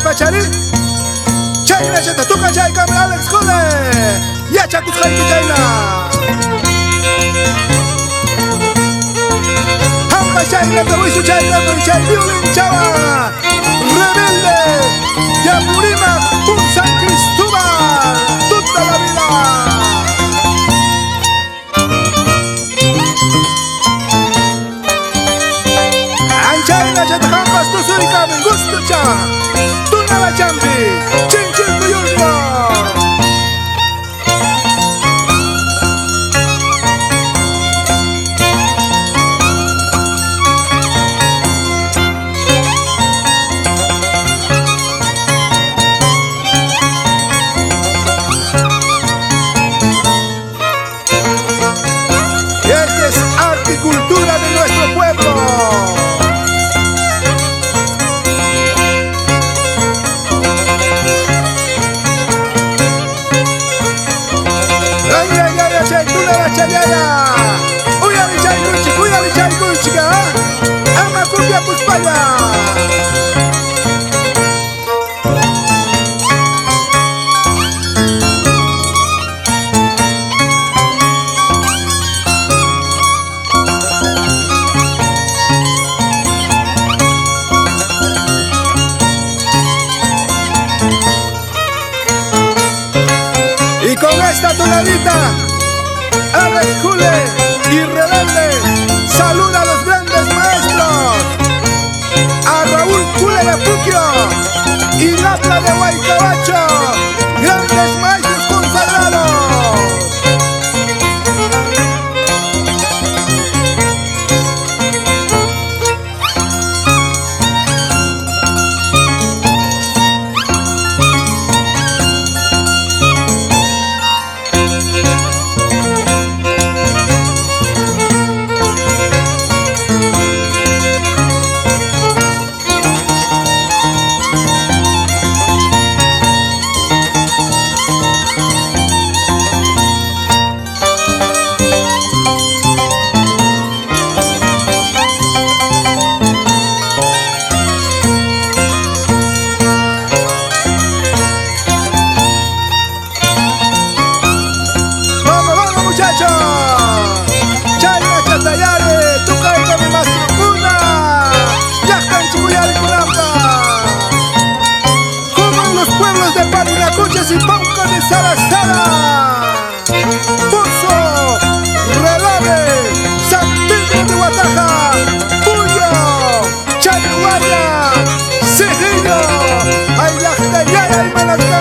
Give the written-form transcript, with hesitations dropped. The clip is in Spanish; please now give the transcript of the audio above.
pachari chayna chata tuka chay kamera Alex Cole yachakusqayki chayna hampa chayna tawishu chayna chay violin chawa rebelde Yapurimac un San Cristóbal toda la vida. Anchayna chata hampas tu surika mi gusto cha tuna la chambi chin kuyulio. Cultura de nuestro pueblo. Ay, ay, ay, chay, tú la chayaya. Uyali chay kuchika. Ama cumbia puspaya. Y con esta tonadita, Alex Cule y Rebelde saluda a los grandes maestros, a Raúl Cule de Puquio y Napla de Huaycabacho, grandes maestros consagrados. Chayna chatayare, tucayca mi mastrocuna, yactan chicuyari curampa. Como en los pueblos de Parinacochas y Pauca de Sarasara, Pozo, Relave, San Pedro de Guataja, Puyo, Chayhuaya, Cejillo, Ay yactayara y Manacta.